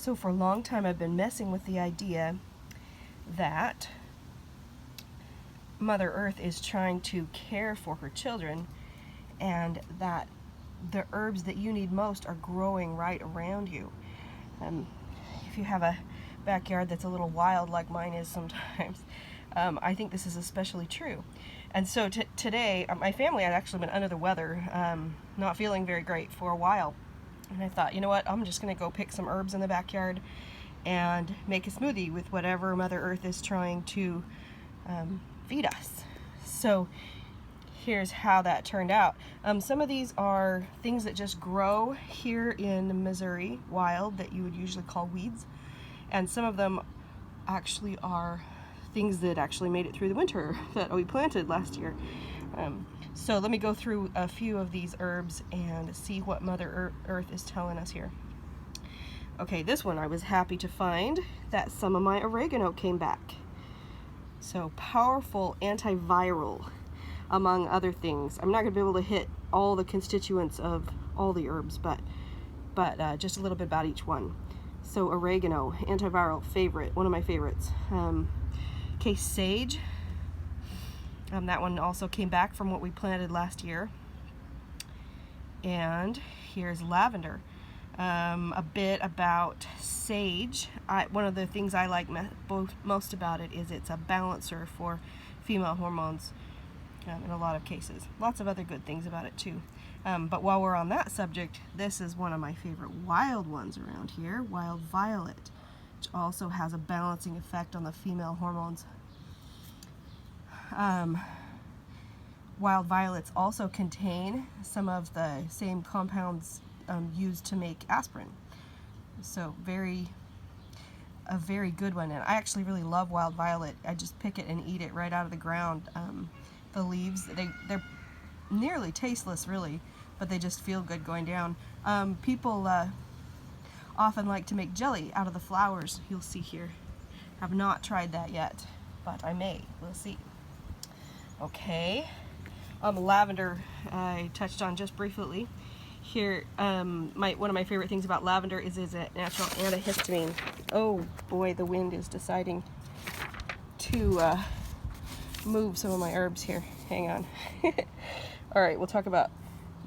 So for a long time I've been messing with the idea that Mother Earth is trying to care for her children, and that the herbs that you need most are growing right around you. If you have a backyard that's a little wild like mine is sometimes, I think this is especially true. And so today, my family had actually been under the weather, not feeling very great for a while. And I thought, you know what, I'm just going to go pick some herbs in the backyard and make a smoothie with whatever Mother Earth is trying to feed us. So here's how that turned out. Some of these are things that just grow here in Missouri, wild, that you would usually call weeds. And some of them actually are things that actually made it through the winter that we planted last year. So let me go through a few of these herbs and see what Mother Earth is telling us here. Okay, this one I was happy to find that some of my oregano came back. So powerful antiviral, among other things. I'm not going to be able to hit all the constituents of all the herbs, but just a little bit about each one. So oregano, antiviral, favorite, one of my favorites. Okay, sage. That one also came back from what we planted last year. And here's lavender. A bit about sage. One of the things I like most about it is it's a balancer for female hormones in a lot of cases. Lots of other good things about it too. But while we're on that subject, this is one of my favorite wild ones around here, wild violet, which also has a balancing effect on the female hormones. Wild violets also contain some of the same compounds used to make aspirin. So a very good one. And I actually really love wild violet. I just pick it and eat it right out of the ground. The leaves, they're nearly tasteless really, but they just feel good going down. People often like to make jelly out of the flowers, you'll see here. Have not tried that yet, but I may. We'll see. Okay, lavender I touched on just briefly. Here, one of my favorite things about lavender is a natural antihistamine. Oh boy, the wind is deciding to move some of my herbs here. Hang on. All right, we'll talk about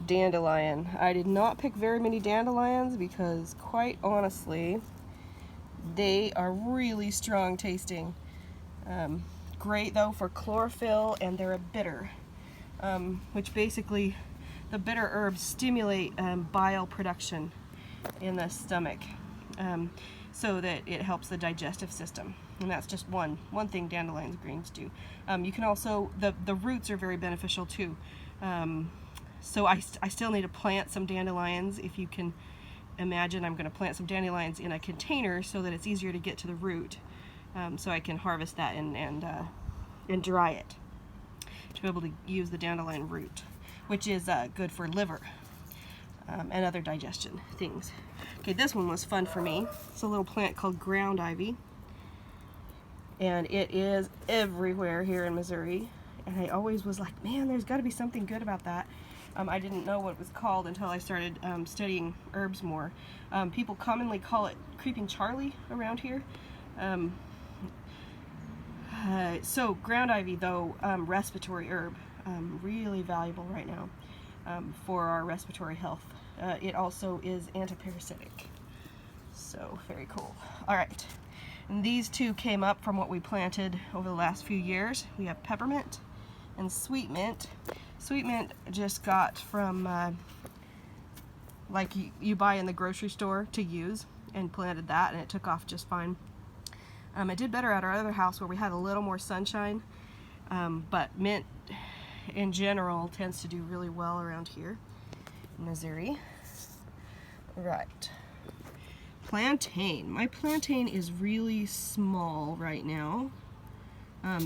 dandelion. I did not pick very many dandelions because, quite honestly, they are really strong tasting. Great though for chlorophyll, and they're a bitter, which basically the bitter herbs stimulate bile production in the stomach, so that it helps the digestive system. And that's just one thing dandelions greens do. You can also, the roots are very beneficial too. So I still need to plant some dandelions. If you can imagine, I'm going to plant some dandelions in a container so that it's easier to get to the root, so I can harvest that and dry it to be able to use the dandelion root, which is good for liver and other digestion things. Okay, this one was fun for me. It's a little plant called ground ivy, and it is everywhere here in Missouri. And I always was like, man, there's got to be something good about that. I didn't know what it was called until I started studying herbs more. People commonly call it creeping Charlie around here. So ground ivy, though, respiratory herb, really valuable right now for our respiratory health. It also is antiparasitic, so very cool. All right, and these two came up from what we planted over the last few years. We have peppermint and sweet mint. Sweet mint just got from like you buy in the grocery store to use, and planted that, and it took off just fine. It did better at our other house where we had a little more sunshine, but mint in general tends to do really well around here in Missouri. Right. Plantain. My plantain is really small right now.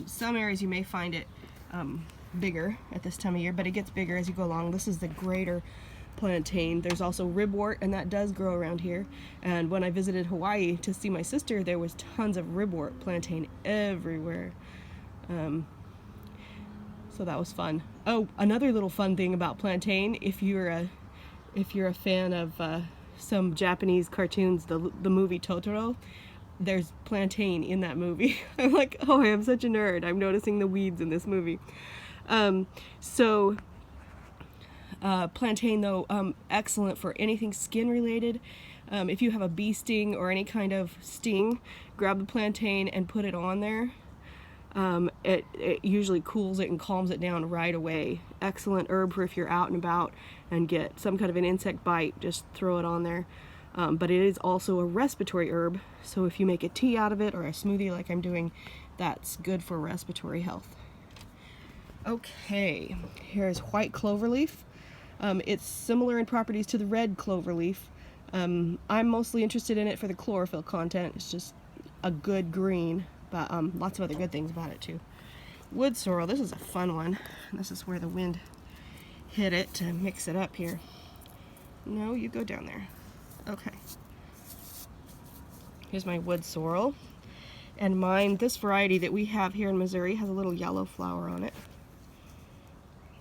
Some areas you may find it bigger at this time of year, but it gets bigger as you go along. This is the greater plantain. There's also ribwort, and that does grow around here. And when I visited Hawaii to see my sister, there was tons of ribwort plantain everywhere. So that was fun. Oh, another little fun thing about plantain, if you're a fan of some Japanese cartoons, the movie Totoro, there's plantain in that movie. I'm like, oh, I am such a nerd. I'm noticing the weeds in this movie. Plantain though, excellent for anything skin related. If you have a bee sting or any kind of sting, grab the plantain and put it on there. It usually cools it and calms it down right away. Excellent herb for if you're out and about and get some kind of an insect bite, just throw it on there. But it is also a respiratory herb, so if you make a tea out of it or a smoothie like I'm doing, that's good for respiratory health. Okay, here's white clover leaf. It's similar in properties to the red clover leaf. I'm mostly interested in it for the chlorophyll content. It's just a good green, but lots of other good things about it too. Wood sorrel, this is a fun one. This is where the wind hit it to mix it up here. No, you go down there. Okay. Here's my wood sorrel. And mine, this variety that we have here in Missouri, has a little yellow flower on it.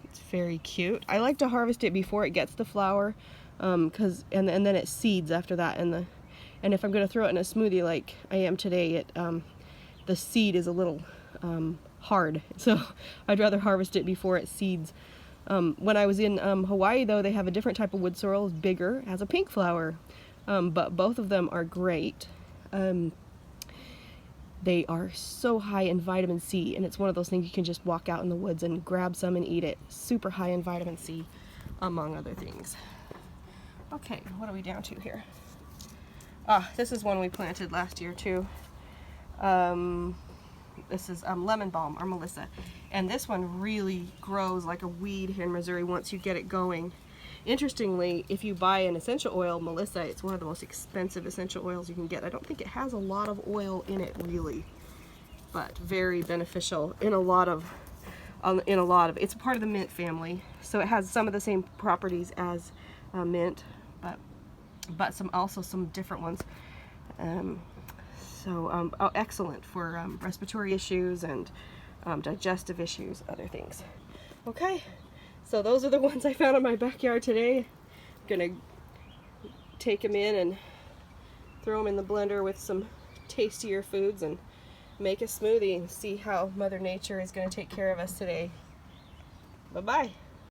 It's very cute. I like to harvest it before it gets the flower, and then it seeds after that. And if I'm going to throw it in a smoothie like I am today, the seed is a little hard, so I'd rather harvest it before it seeds. When I was in Hawaii, though, they have a different type of wood sorrel. It's bigger, has a pink flower, but both of them are great. They are so high in vitamin C, and it's one of those things you can just walk out in the woods and grab some and eat it. Super high in vitamin C, among other things. Okay, what are we down to here? This is one we planted last year too. This is lemon balm, or Melissa, and this one really grows like a weed here in Missouri once you get it going. Interestingly, if you buy an essential oil, Melissa, it's one of the most expensive essential oils you can get. I don't think it has a lot of oil in it really, but very beneficial in a lot of it's part of the mint family, so it has some of the same properties as mint, but also some different ones. Excellent for respiratory issues and digestive issues, other things. Okay, so those are the ones I found in my backyard today. I'm gonna take them in and throw them in the blender with some tastier foods and make a smoothie and see how Mother Nature is going to take care of us today. Bye-bye.